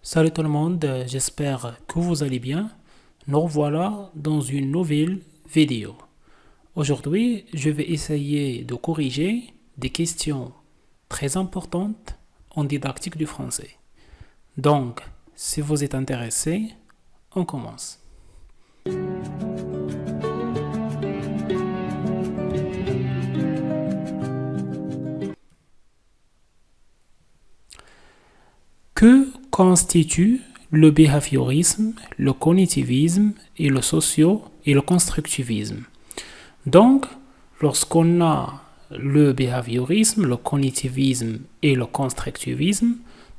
Salut tout le monde, j'espère que vous allez bien. Nous revoilà dans une nouvelle vidéo. Aujourd'hui, je vais essayer de corriger des questions très importantes en didactique du français. Donc, si vous êtes intéressé, on commence. Que constitue le behaviorisme, le cognitivisme et le socio et le constructivisme? Donc, lorsqu'on a le behaviorisme, le cognitivisme et le constructivisme,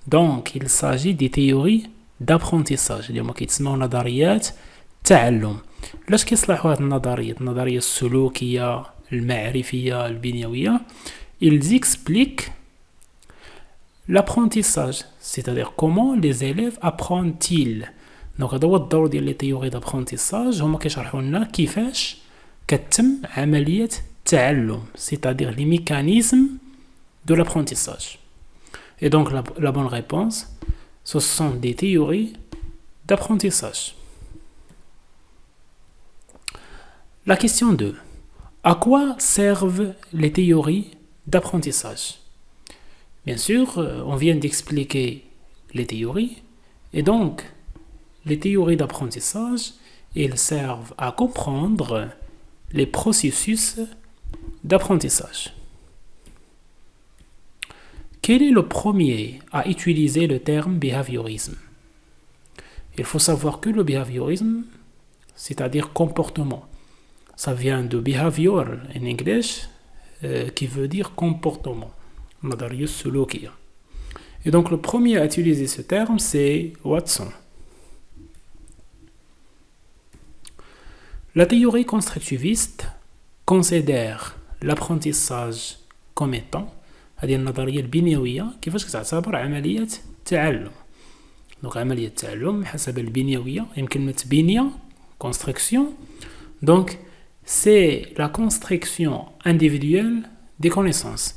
donc il s'agit des théories d'apprentissage اللي هما كيتسموا نظريات التعلم. علاش كيصلحوا هاد النظريات النظريه السلوكيه المعرفيه البنيويه؟ ils expliquent l'apprentissage, c'est-à-dire comment les élèves apprennent-ils. Donc هذا هو الدور ديال لي تيوري d'apprentissage هما كيشرحوا لنا كيفاش كتم عملية التعلم, c'est-à-dire les mécanismes de l'apprentissage. Et donc la bonne réponse, ce sont des théories d'apprentissage. La question 2. À quoi servent les théories d'apprentissage? Bien sûr, on vient d'expliquer les théories, et donc les théories d'apprentissage, elles servent à comprendre les processus d'apprentissage. Quel est le premier à utiliser le terme behaviorisme? Il faut savoir que le behaviorisme, c'est-à-dire comportement, ça vient de behavior en anglais, qui veut dire comportement. Et donc le premier à utiliser ce terme, c'est Watson. La théorie constructiviste considère l'apprentissage comme étant هذه النظرية البنيوية كيفاش كتعتبر عملية تعلم. دونك عملية التعلم حسب البنيوية يعني كلمة بنية construction. Donc c'est la construction individuelle des connaissances.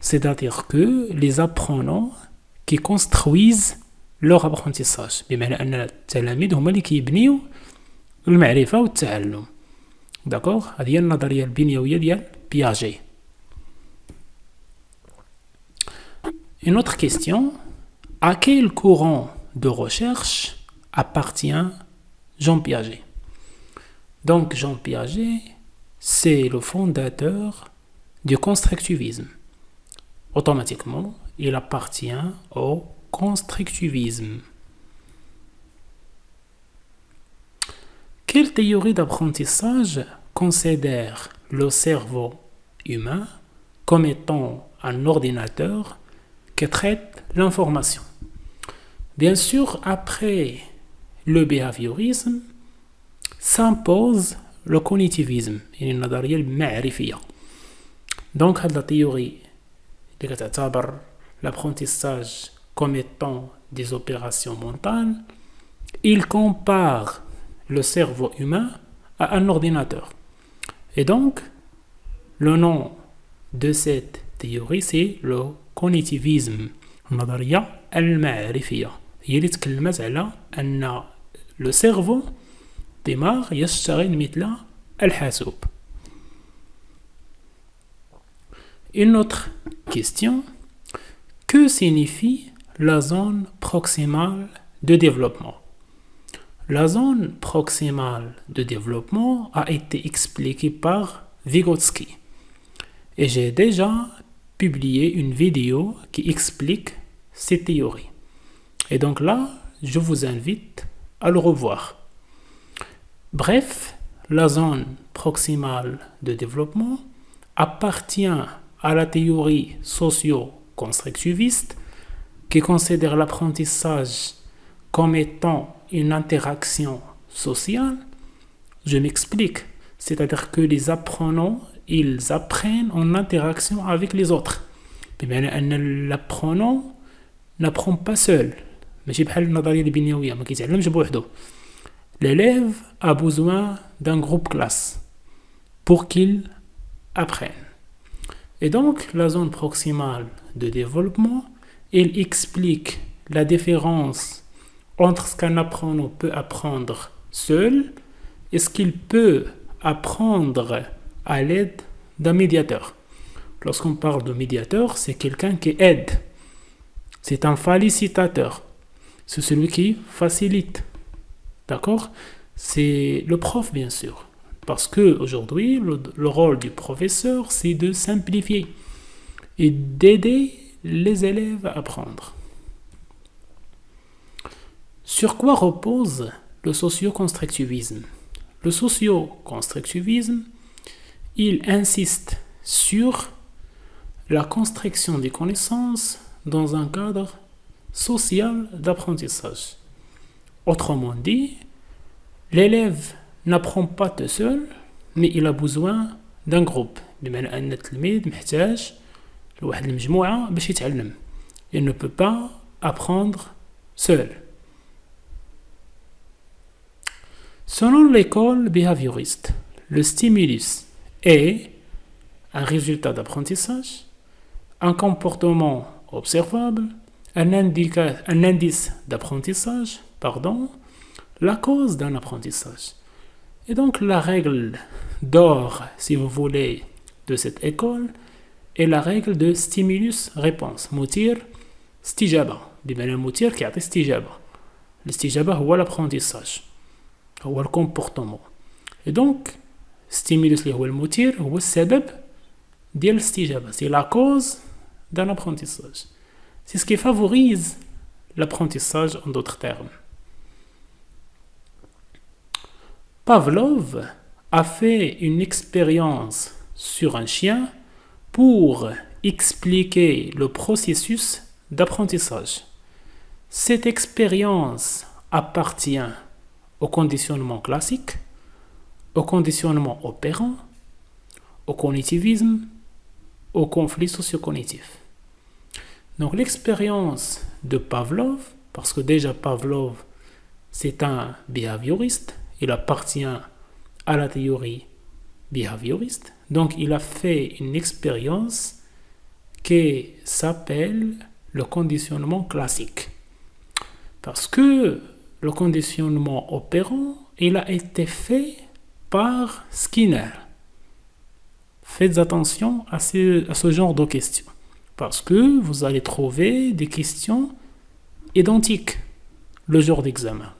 C'est-à-dire que les apprenants qui construisent leur apprentissage بمعنى أن التلاميذ هما اللي كيبنيو المعرفة والتعلم. داكوغ هذه هي النظرية البنيوية ديال بياجي. Une autre question, à quel courant de recherche appartient Jean Piaget? Donc Jean Piaget, c'est le fondateur du constructivisme. Automatiquement, il appartient au constructivisme. Quelle théorie d'apprentissage considère le cerveau humain comme étant un ordinateur qui traite l'information? Bien sûr, après le behaviorisme, s'impose le cognitivisme, une نظرية المعرفية. Donc, la théorie qui تعتبر l'apprentissage comme étant des opérations mentales, il compare le cerveau humain à un ordinateur. Et donc, le nom de cette théorie, c'est le cognitivisme. النظرية المعرفية هي اللي تكلمت على أن le cerveau دماغ يشتغل مثل الحاسوب. Une autre question. Que signifie la zone proximale de développement? La zone proximale de développement a été expliquée par Vygotsky. Et j'ai déjà publié une vidéo qui explique ces théories. Et donc là, je vous invite à le revoir. Bref, la zone proximale de développement appartient à la théorie socio-constructiviste qui considère l'apprentissage comme étant une interaction sociale. Je m'explique, c'est-à-dire que les apprenants, ils apprennent en interaction avec les autres. بمعنى أن l'apprenant n'apprend pas seul. ماشي بحال النظرية البنيوية ما كيتعلمش بوحده. L'élève a besoin d'un groupe classe pour qu'il apprenne. Et donc, la zone proximale de développement, elle explique la différence entre ce qu'un apprenant peut apprendre seul et ce qu'il peut apprendre à l'aide d'un médiateur. Lorsqu'on parle de médiateur, c'est quelqu'un qui aide. C'est un facilitateur. C'est celui qui facilite. D'accord? C'est le prof, bien sûr. Parce qu'aujourd'hui, le rôle du professeur, c'est de simplifier et d'aider les élèves à apprendre. Sur quoi repose le socio-constructivisme? Le socio-constructivisme, il insiste sur la construction des connaissances dans un cadre social d'apprentissage. Autrement dit, l'élève n'apprend pas tout seul, mais il a besoin d'un groupe. بمعنى أن التلميذ محتاج لواحد المجموعة باش يتعلم. Il ne peut pas apprendre seul. Selon l'école behavioriste, le stimulus est un résultat d'apprentissage, un comportement observable, un indice d'apprentissage, la cause d'un apprentissage. Et donc la règle d'or, si vous voulez, de cette école est la règle de stimulus-réponse. مثير استجابة. بمعنى المثير كيعطي استجابة. الاستجابة هو l'apprentissage. هو الكومبورتمون. Et donc stimulus اللي هو المثير هو السبب ديال الاستجابة. C'est la cause d'un apprentissage. C'est ce qui favorise l'apprentissage en d'autres termes. Pavlov a fait une expérience sur un chien pour expliquer le processus d'apprentissage. Cette expérience appartient au conditionnement classique, au conditionnement opérant, au cognitivisme, au conflit socio-cognitif. Donc l'expérience de Pavlov, parce que déjà Pavlov c'est un behavioriste, il appartient à la théorie behavioriste, donc il a fait une expérience qui s'appelle le conditionnement classique. Parce que le conditionnement opérant, il a été fait par Skinner. Faites attention à ce genre de questions, parce que vous allez trouver des questions identiques le jour d'examen.